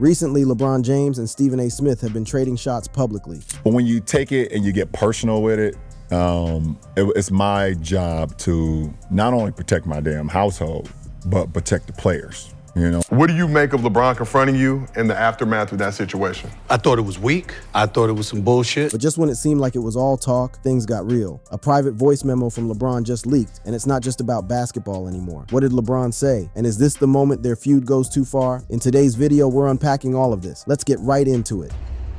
Recently, LeBron James and Stephen A. Smith have been trading shots publicly. But when you take it and you get personal with it, it's my job to not only protect my damn household, but protect the players, you know? What do you make of LeBron confronting you in the aftermath of that situation? I thought it was weak. I thought it was some bullshit. But just when it seemed like it was all talk, things got real. A private voice memo from LeBron just leaked, and it's not just about basketball anymore. What did LeBron say? And is this the moment their feud goes too far? In today's video, we're unpacking all of this. Let's get right into it.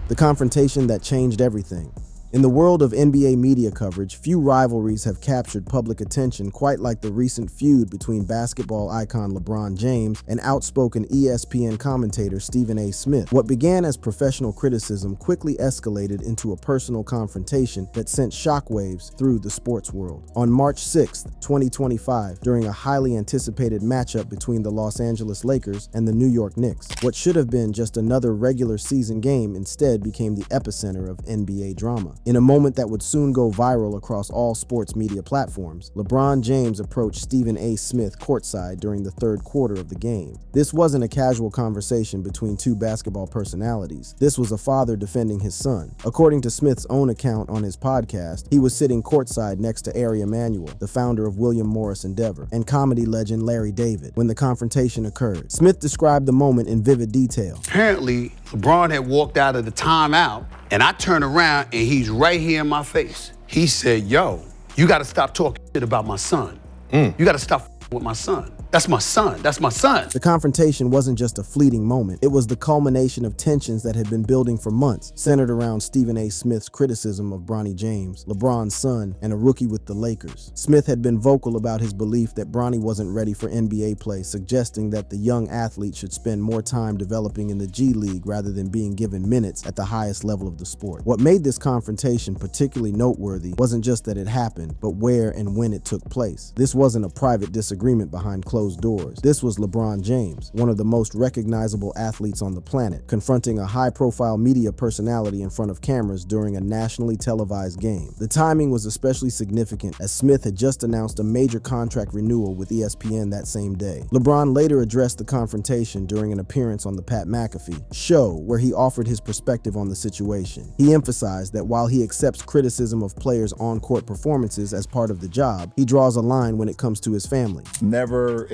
The confrontation that changed everything. In the world of NBA media coverage, few rivalries have captured public attention quite like the recent feud between basketball icon LeBron James and outspoken ESPN commentator Stephen A. Smith. What began as professional criticism quickly escalated into a personal confrontation that sent shockwaves through the sports world. On March 6, 2025, during a highly anticipated matchup between the Los Angeles Lakers and the New York Knicks, what should have been just another regular season game instead became the epicenter of NBA drama. In a moment that would soon go viral across all sports media platforms, LeBron James approached Stephen A. Smith courtside during the third quarter of the game. This wasn't a casual conversation between two basketball personalities. This was a father defending his son. According to Smith's own account on his podcast, he was sitting courtside next to Ari Emanuel, the founder of William Morris Endeavor, and comedy legend Larry David, when the confrontation occurred. Smith described the moment in vivid detail. Apparently, LeBron had walked out of the timeout, and I turned around and he's right here in my face. He said, yo, you gotta stop talking shit about my son. You gotta stop with my son. That's my son. That's my son. The confrontation wasn't just a fleeting moment. It was the culmination of tensions that had been building for months, centered around Stephen A. Smith's criticism of Bronny James, LeBron's son, and a rookie with the Lakers. Smith had been vocal about his belief that Bronny wasn't ready for NBA play, suggesting that the young athlete should spend more time developing in the G League rather than being given minutes at the highest level of the sport. What made this confrontation particularly noteworthy wasn't just that it happened, but where and when it took place. This wasn't a private disagreement behind closed doors. This was LeBron James, one of the most recognizable athletes on the planet, confronting a high-profile media personality in front of cameras during a nationally televised game. The timing was especially significant as Smith had just announced a major contract renewal with ESPN that same day. LeBron later addressed the confrontation during an appearance on the Pat McAfee show, where he offered his perspective on the situation. He emphasized that while he accepts criticism of players' on-court performances as part of the job, he draws a line when it comes to his family. Never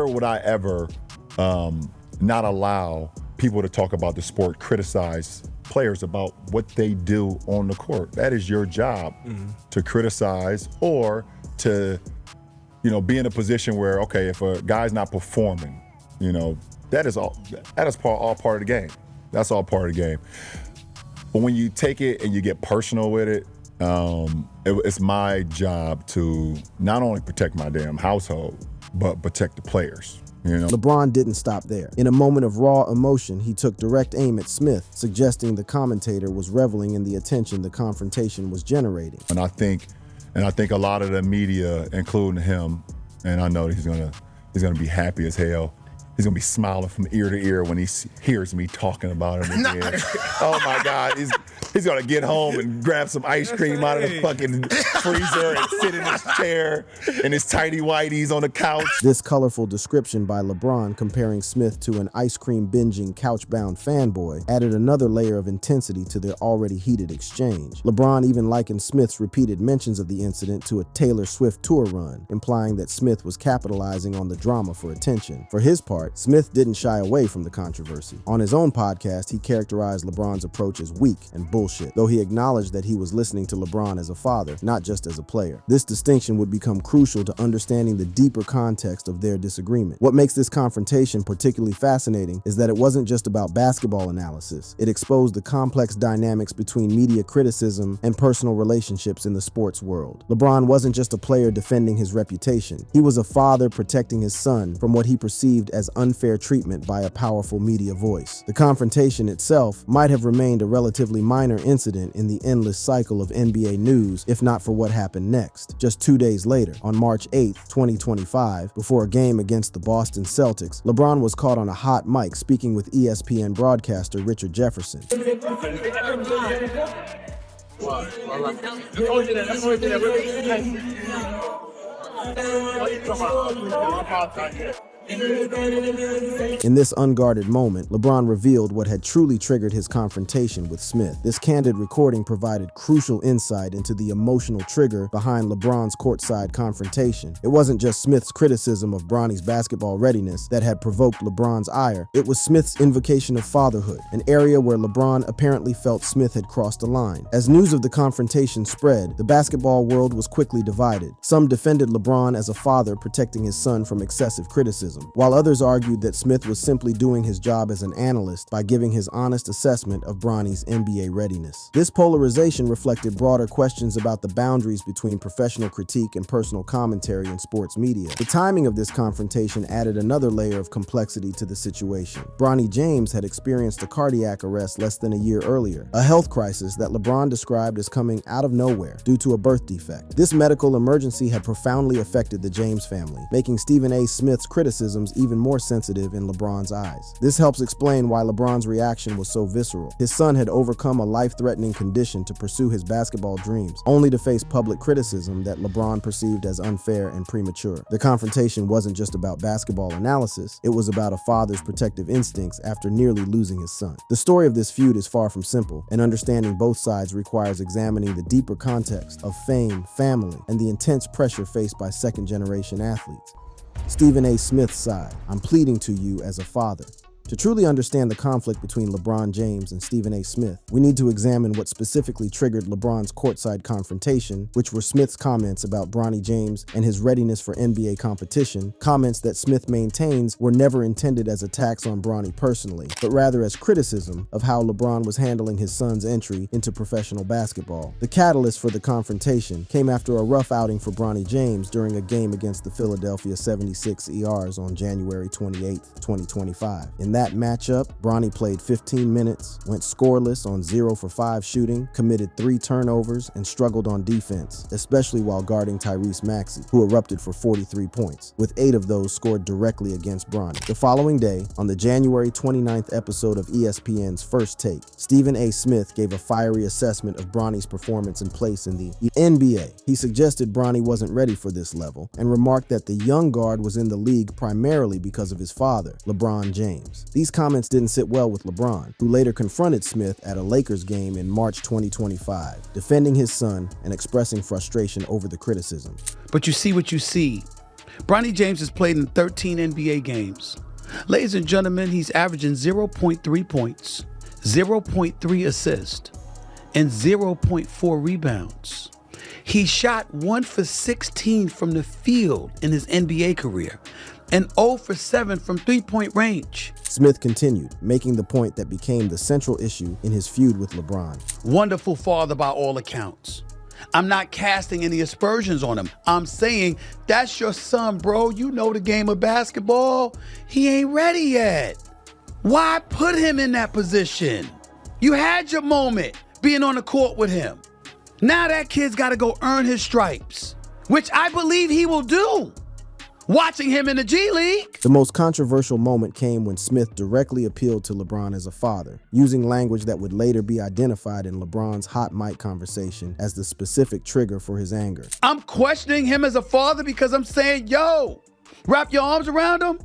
would I ever not allow people to talk about the sport, criticize players about what they do on the court. That is your job, to criticize or to, be in a position where, okay, if a guy's not performing, that is all part of the game. That's all part of the game. But when you take it and you get personal with it, it's my job to not only protect my damn household, but protect the players. LeBron didn't stop there. In a moment of raw emotion, he took direct aim at Smith, suggesting the commentator was reveling in the attention the confrontation was generating. And I think a lot of the media, including him, and I know he's gonna be happy as hell. He's gonna be smiling from ear to ear when he hears me talking about him again. Oh my God, he's gonna get home and grab some ice cream out of the fucking freezer and sit in his chair in his tighty whities on the couch. This colorful description by LeBron comparing Smith to an ice cream binging couch-bound fanboy added another layer of intensity to their already heated exchange. LeBron even likened Smith's repeated mentions of the incident to a Taylor Swift tour run, implying that Smith was capitalizing on the drama for attention. For his part, Smith didn't shy away from the controversy. On his own podcast, he characterized LeBron's approach as weak and bullshit, though he acknowledged that he was listening to LeBron as a father, not just as a player. This distinction would become crucial to understanding the deeper context of their disagreement. What makes this confrontation particularly fascinating is that it wasn't just about basketball analysis. It exposed the complex dynamics between media criticism and personal relationships in the sports world. LeBron wasn't just a player defending his reputation. He was a father protecting his son from what he perceived as unfair treatment by a powerful media voice. The confrontation itself might have remained a relatively minor incident in the endless cycle of NBA news if not for what happened next. Just 2 days later, on March 8, 2025, before a game against the Boston Celtics, LeBron was caught on a hot mic speaking with ESPN broadcaster Richard Jefferson. In this unguarded moment, LeBron revealed what had truly triggered his confrontation with Smith. This candid recording provided crucial insight into the emotional trigger behind LeBron's courtside confrontation. It wasn't just Smith's criticism of Bronny's basketball readiness that had provoked LeBron's ire. It was Smith's invocation of fatherhood, an area where LeBron apparently felt Smith had crossed a line. As news of the confrontation spread, the basketball world was quickly divided. Some defended LeBron as a father protecting his son from excessive criticism, while others argued that Smith was simply doing his job as an analyst by giving his honest assessment of Bronny's NBA readiness. This polarization reflected broader questions about the boundaries between professional critique and personal commentary in sports media. The timing of this confrontation added another layer of complexity to the situation. Bronny James had experienced a cardiac arrest less than a year earlier, a health crisis that LeBron described as coming out of nowhere due to a birth defect. This medical emergency had profoundly affected the James family, making Stephen A. Smith's criticisms even more sensitive in LeBron's eyes. This helps explain why LeBron's reaction was so visceral. His son had overcome a life-threatening condition to pursue his basketball dreams, only to face public criticism that LeBron perceived as unfair and premature. The confrontation wasn't just about basketball analysis, it was about a father's protective instincts after nearly losing his son. The story of this feud is far from simple, and understanding both sides requires examining the deeper context of fame, family, and the intense pressure faced by second-generation athletes. Stephen A. Smith's side: I'm pleading to you as a father. To truly understand the conflict between LeBron James and Stephen A. Smith, we need to examine what specifically triggered LeBron's courtside confrontation, which were Smith's comments about Bronny James and his readiness for NBA competition, comments that Smith maintains were never intended as attacks on Bronny personally, but rather as criticism of how LeBron was handling his son's entry into professional basketball. The catalyst for the confrontation came after a rough outing for Bronny James during a game against the Philadelphia 76ers on January 28, 2025. In that matchup, Bronny played 15 minutes, went scoreless on 0 for 5 shooting, committed 3 turnovers, and struggled on defense, especially while guarding Tyrese Maxey, who erupted for 43 points, with 8 of those scored directly against Bronny. The following day, on the January 29th episode of ESPN's First Take, Stephen A. Smith gave a fiery assessment of Bronny's performance and place in the NBA. He suggested Bronny wasn't ready for this level, and remarked that the young guard was in the league primarily because of his father, LeBron James. These comments didn't sit well with LeBron, who later confronted Smith at a Lakers game in March 2025, defending his son and expressing frustration over the criticism. But you see what you see. Bronny James has played in 13 NBA games. Ladies and gentlemen, he's averaging 0.3 points, 0.3 assists, and 0.4 rebounds. He shot 1 for 16 from the field in his NBA career, and 0 for 7 from three-point range. Smith continued, making the point that became the central issue in his feud with LeBron. Wonderful father by all accounts. I'm not casting any aspersions on him. I'm saying, that's your son, bro. You know the game of basketball. He ain't ready yet. Why put him in that position? You had your moment being on the court with him. Now that kid's got to go earn his stripes, which I believe he will do. Watching him in the G League. The most controversial moment came when Smith directly appealed to LeBron as a father, using language that would later be identified in LeBron's hot mic conversation as the specific trigger for his anger. I'm questioning him as a father because I'm saying, yo, wrap your arms around him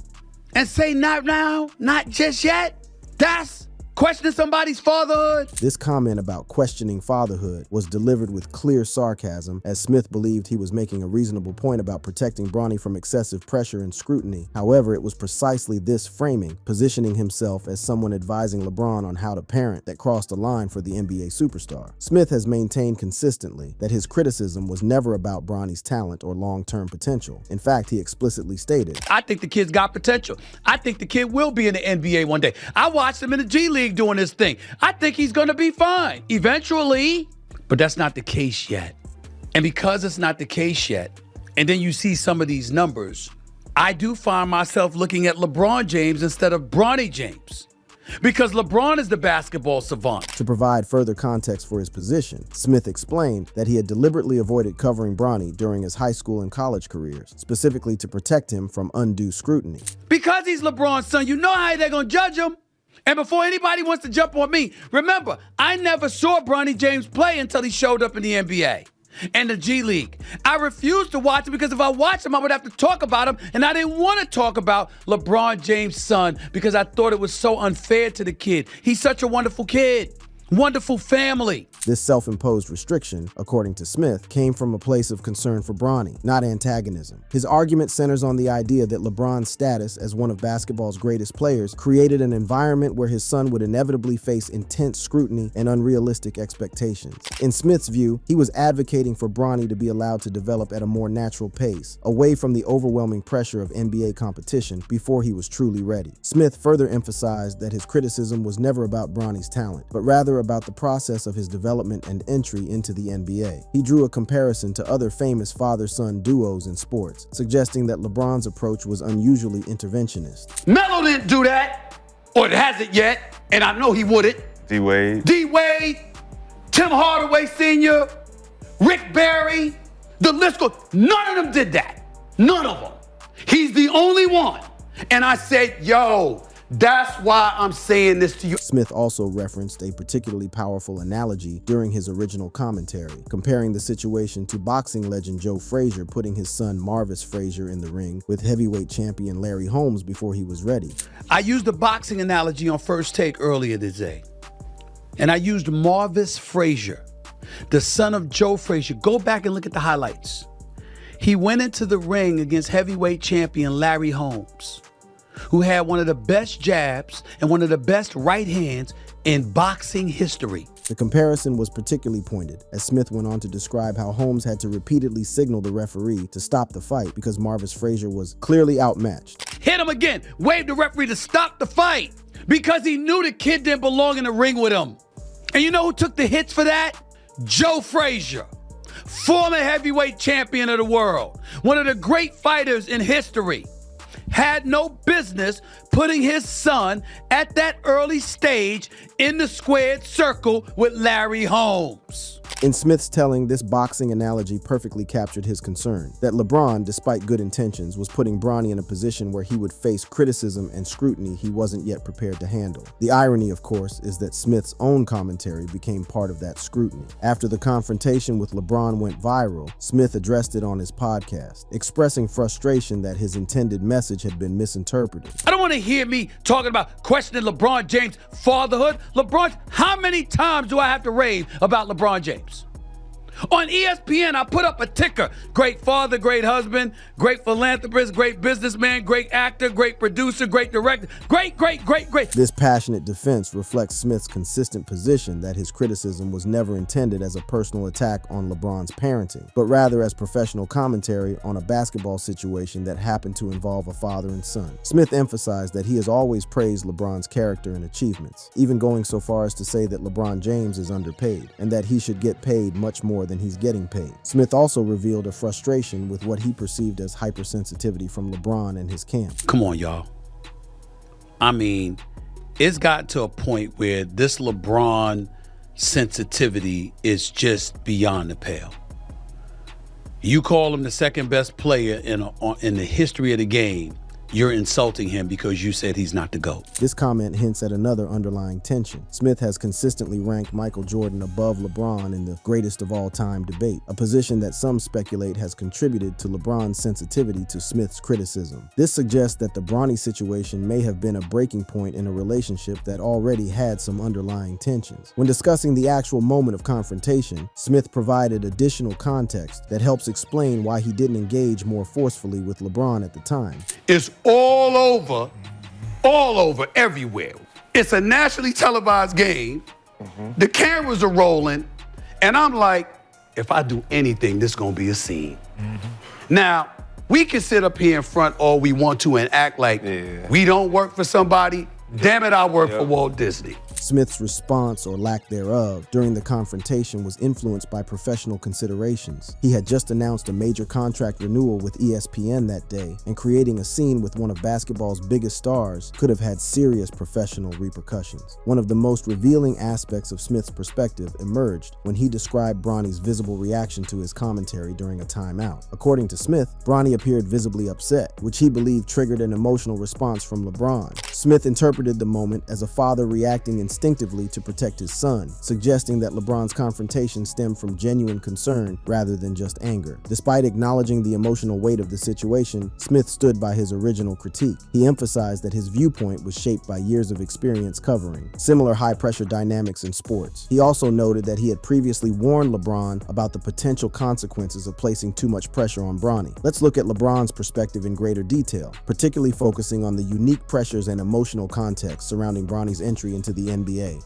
and say not now, not just yet. That's questioning somebody's fatherhood. This comment about questioning fatherhood was delivered with clear sarcasm, as Smith believed he was making a reasonable point about protecting Bronny from excessive pressure and scrutiny. However, it was precisely this framing, positioning himself as someone advising LeBron on how to parent, that crossed a line for the NBA superstar. Smith has maintained consistently that his criticism was never about Bronny's talent or long-term potential. In fact, he explicitly stated, I think the kid's got potential. I think the kid will be in the NBA one day. I watched him in the G League doing this thing. I think he's going to be fine eventually, but that's not the case yet. And because it's not the case yet, and then you see some of these numbers, I do find myself looking at LeBron James instead of Bronny James, because LeBron is the basketball savant. To provide further context for his position, Smith explained that he had deliberately avoided covering Bronny during his high school and college careers, specifically to protect him from undue scrutiny. Because he's LeBron's son, you know how they're going to judge him. And before anybody wants to jump on me, remember, I never saw Bronny James play until he showed up in the NBA. and the G League. I refused to watch him because if I watched him, I would have to talk about him, and I didn't want to talk about LeBron James' son because I thought it was so unfair to the kid. He's such a wonderful kid. Wonderful family. This self-imposed restriction, according to Smith, came from a place of concern for Bronny, not antagonism. His argument centers on the idea that LeBron's status as one of basketball's greatest players created an environment where his son would inevitably face intense scrutiny and unrealistic expectations. In Smith's view, he was advocating for Bronny to be allowed to develop at a more natural pace, away from the overwhelming pressure of NBA competition before he was truly ready. Smith further emphasized that his criticism was never about Bronny's talent, but rather about the process of his development and entry into the NBA. He drew a comparison to other famous father-son duos in sports, suggesting that LeBron's approach was unusually interventionist. Melo didn't do that, or it hasn't yet, and I know he wouldn't. D-Wade. D-Wade, Tim Hardaway Sr., Rick Barry, the list goes. None of them did that. None of them. He's the only one. And I said, yo, that's why I'm saying this to you. Smith also referenced a particularly powerful analogy during his original commentary, comparing the situation to boxing legend Joe Frazier putting his son Marvis Frazier in the ring with heavyweight champion Larry Holmes before he was ready. I used the boxing analogy on First Take earlier today. And I used Marvis Frazier, the son of Joe Frazier. Go back and look at the highlights. He went into the ring against heavyweight champion Larry Holmes, who had one of the best jabs and one of the best right hands in boxing history. The comparison was particularly pointed, as Smith went on to describe how Holmes had to repeatedly signal the referee to stop the fight because Marvis Frazier was clearly outmatched. Hit him again, waved the referee to stop the fight because he knew the kid didn't belong in the ring with him. And you know who took the hits for that? Joe Frazier, former heavyweight champion of the world, one of the great fighters in history. Had no business putting his son at that early stage in the squared circle with Larry Holmes. In Smith's telling, this boxing analogy perfectly captured his concern that LeBron, despite good intentions, was putting Bronny in a position where he would face criticism and scrutiny he wasn't yet prepared to handle. The irony, of course, is that Smith's own commentary became part of that scrutiny. After the confrontation with LeBron went viral, Smith addressed it on his podcast, expressing frustration that his intended message had been misinterpreted. I don't want to hear me talking about questioning LeBron James' fatherhood. LeBron, how many times do I have to rave about LeBron James? On ESPN, I put up a ticker. Great father, great husband, great philanthropist, great businessman, great actor, great producer, great director, great. This passionate defense reflects Smith's consistent position that his criticism was never intended as a personal attack on LeBron's parenting, but rather as professional commentary on a basketball situation that happened to involve a father and son. Smith emphasized that he has always praised LeBron's character and achievements, even going so far as to say that LeBron James is underpaid and that he should get paid much more than he's getting paid. Smith also revealed a frustration with what he perceived as hypersensitivity from LeBron and his camp. Come on, y'all. I mean, it's gotten to a point where this LeBron sensitivity is just beyond the pale. You call him the second best player in the history of the game, you're insulting him because you said he's not the GOAT. This comment hints at another underlying tension. Smith has consistently ranked Michael Jordan above LeBron in the greatest of all time debate, a position that some speculate has contributed to LeBron's sensitivity to Smith's criticism. This suggests that the Bronny situation may have been a breaking point in a relationship that already had some underlying tensions. When discussing the actual moment of confrontation, Smith provided additional context that helps explain why he didn't engage more forcefully with LeBron at the time. It's all over, everywhere. It's a nationally televised game. The cameras are rolling, and I'm like, if I do anything, this is gonna be a scene. Now, we can sit up here in front all we want to and act like we don't work for somebody. Damn it, I work for Walt Disney. Smith's response, or lack thereof, during the confrontation was influenced by professional considerations. He had just announced a major contract renewal with ESPN that day, and creating a scene with one of basketball's biggest stars could have had serious professional repercussions. One of the most revealing aspects of Smith's perspective emerged when he described Bronny's visible reaction to his commentary during a timeout. According to Smith, Bronny appeared visibly upset, which he believed triggered an emotional response from LeBron. Smith interpreted the moment as a father reacting in instinctively to protect his son, suggesting that LeBron's confrontation stemmed from genuine concern rather than just anger. Despite acknowledging the emotional weight of the situation, Smith stood by his original critique. He emphasized that his viewpoint was shaped by years of experience covering similar high-pressure dynamics in sports. He also noted that he had previously warned LeBron about the potential consequences of placing too much pressure on Bronny. Let's look at LeBron's perspective in greater detail, particularly focusing on the unique pressures and emotional context surrounding Bronny's entry into the NBA.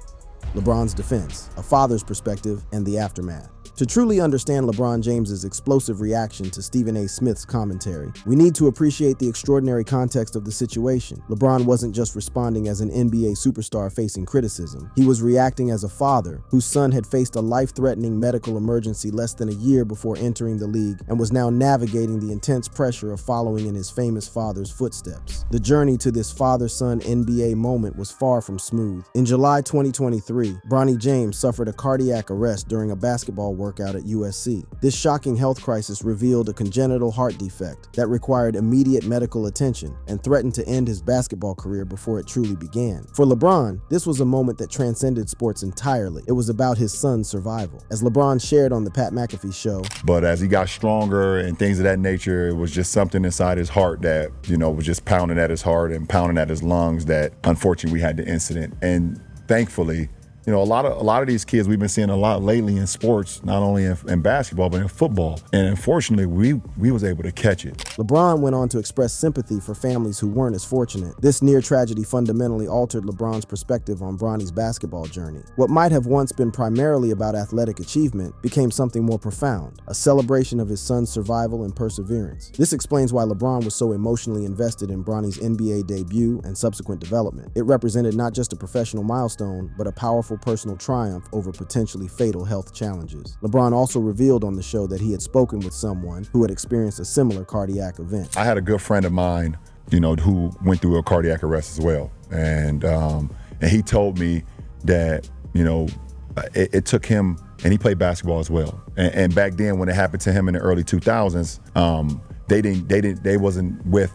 LeBron's defense, a father's perspective, and the aftermath. To truly understand LeBron James's explosive reaction to Stephen A. Smith's commentary, we need to appreciate the extraordinary context of the situation. LeBron wasn't just responding as an NBA superstar facing criticism. He was reacting as a father whose son had faced a life-threatening medical emergency less than a year before entering the league and was now navigating the intense pressure of following in his famous father's footsteps. The journey to this father-son NBA moment was far from smooth. In July 2023, Bronny James suffered a cardiac arrest during a basketball workout at USC. This shocking health crisis revealed a congenital heart defect that required immediate medical attention and threatened to end his basketball career before it truly began. For LeBron, this was a moment that transcended sports entirely. It was about his son's survival. As LeBron shared on the Pat McAfee show, but as he got stronger and things of that nature, it was just something inside his heart that, was just pounding at his heart and pounding at his lungs that unfortunately we had the incident. And thankfully, a lot of these kids we've been seeing a lot lately in sports, not only in basketball, but in football. And unfortunately, we was able to catch it. LeBron went on to express sympathy for families who weren't as fortunate. This near tragedy fundamentally altered LeBron's perspective on Bronny's basketball journey. What might have once been primarily about athletic achievement became something more profound, a celebration of his son's survival and perseverance. This explains why LeBron was so emotionally invested in Bronny's NBA debut and subsequent development. It represented not just a professional milestone, but a powerful personal triumph over potentially fatal health challenges. LeBron also revealed on the show that he had spoken with someone who had experienced a similar cardiac event. I had a good friend of mine, who went through a cardiac arrest as well. And he told me that, it took him, and he played basketball as well. And back then when it happened to him in the early 2000s, they wasn't with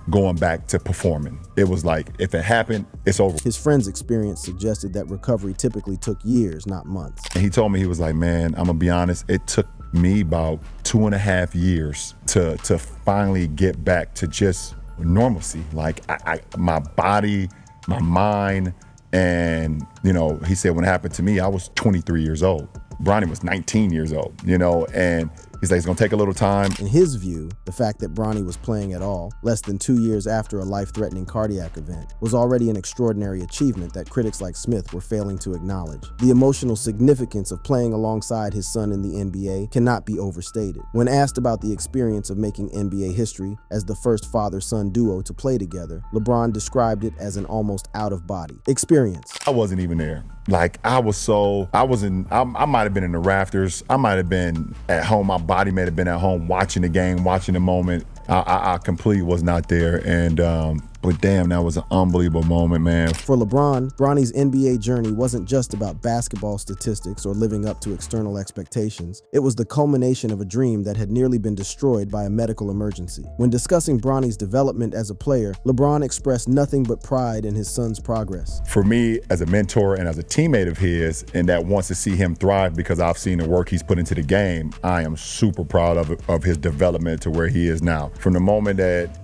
going back to performing. It was like, if it happened, it's over. His friend's experience suggested that recovery typically took years, not months. And he told me, he was like, man, I'm gonna be honest, it took me about 2.5 years to finally get back to just normalcy. Like my body, my mind, and he said when it happened to me, I was 23 years old. Bronny was 19 years old, and he's like, it's gonna take a little time. In his view, the fact that Bronny was playing at all, less than 2 years after a life-threatening cardiac event, was already an extraordinary achievement that critics like Smith were failing to acknowledge. The emotional significance of playing alongside his son in the NBA cannot be overstated. When asked about the experience of making NBA history as the first father-son duo to play together, LeBron described it as an almost out-of-body experience. I wasn't even there. Like, I might have been in the rafters. I might have been at home. My body may have been at home watching the game, watching the moment. I completely was not there. And but damn, that was an unbelievable moment, man. For LeBron, Bronny's NBA journey wasn't just about basketball statistics or living up to external expectations. It was the culmination of a dream that had nearly been destroyed by a medical emergency. When discussing Bronny's development as a player, LeBron expressed nothing but pride in his son's progress. For me, as a mentor and as a teammate of his, and that wants to see him thrive because I've seen the work he's put into the game, I am super proud of his development to where he is now. From the moment that,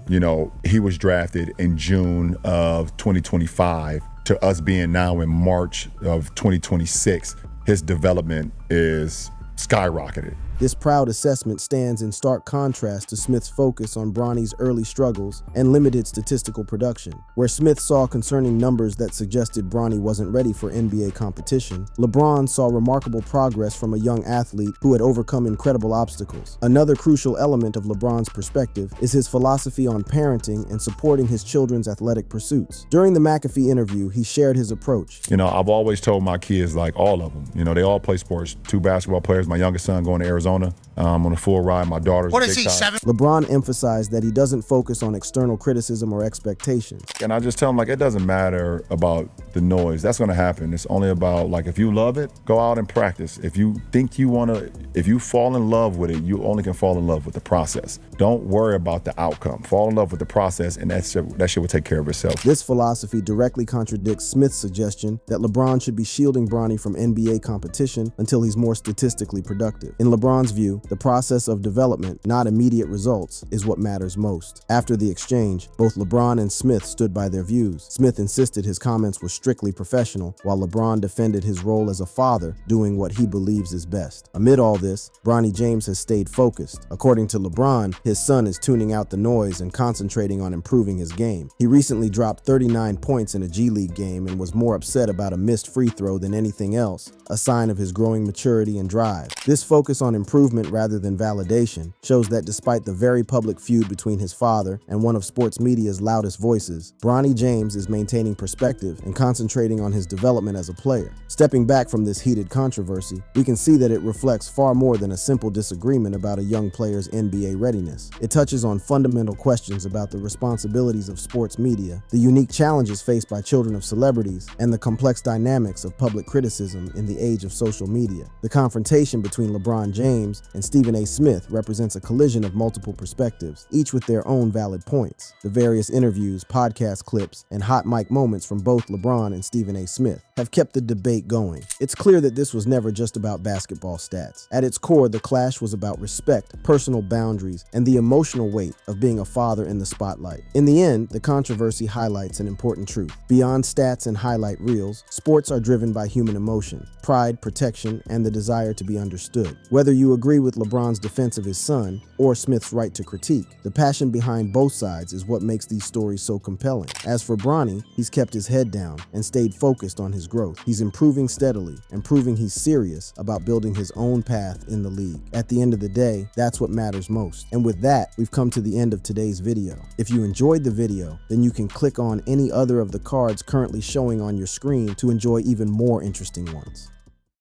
he was drafted in June of 2025 to us being now in March of 2026, his development is skyrocketed. This proud assessment stands in stark contrast to Smith's focus on Bronny's early struggles and limited statistical production. Where Smith saw concerning numbers that suggested Bronny wasn't ready for NBA competition, LeBron saw remarkable progress from a young athlete who had overcome incredible obstacles. Another crucial element of LeBron's perspective is his philosophy on parenting and supporting his children's athletic pursuits. During the McAfee interview, he shared his approach. I've always told my kids, like all of them, they all play sports. 2 basketball players, my youngest son going to Arizona. On a full ride, my daughter's What is big he, time. 7? LeBron emphasized that he doesn't focus on external criticism or expectations. And I just tell him, like, it doesn't matter about the noise. That's going to happen. It's only about, like, if you love it, go out and practice. If you think you want to, if you fall in love with it, you only can fall in love with the process. Don't worry about the outcome. Fall in love with the process, and that shit will take care of itself. This philosophy directly contradicts Smith's suggestion that LeBron should be shielding Bronny from NBA competition until he's more statistically productive. In LeBron's view, the process of development, not immediate results, is what matters most. After the exchange, both LeBron and Smith stood by their views. Smith insisted his comments were strictly professional, while LeBron defended his role as a father, doing what he believes is best. Amid all this, Bronny James has stayed focused. According to LeBron, his son is tuning out the noise and concentrating on improving his game. He recently dropped 39 points in a G League game and was more upset about a missed free throw than anything else, a sign of his growing maturity and drive. This focus on improvement rather than validation shows that despite the very public feud between his father and one of sports media's loudest voices, Bronny James is maintaining perspective and concentrating on his development as a player. Stepping back from this heated controversy, we can see that it reflects far more than a simple disagreement about a young player's NBA readiness. It touches on fundamental questions about the responsibilities of sports media, the unique challenges faced by children of celebrities, and the complex dynamics of public criticism in the age of social media. The confrontation between LeBron James and Stephen A. Smith represents a collision of multiple perspectives, each with their own valid points. The various interviews, podcast clips, and hot mic moments from both LeBron and Stephen A. Smith have kept the debate going. It's clear that this was never just about basketball stats. At its core, the clash was about respect, personal boundaries, and the emotional weight of being a father in the spotlight. In the end, the controversy highlights an important truth. Beyond stats and highlight reels, sports are driven by human emotion, pride, protection, and the desire to be understood. Whether you agree with LeBron's defense of his son or Smith's right to critique, the passion behind both sides is what makes these stories so compelling. As for Bronny, he's kept his head down and stayed focused on his growth. He's improving steadily and proving he's serious about building his own path in the league. At the end of the day, that's what matters most. And with that, we've come to the end of today's video. If you enjoyed the video, then you can click on any other of the cards currently showing on your screen to enjoy even more interesting ones.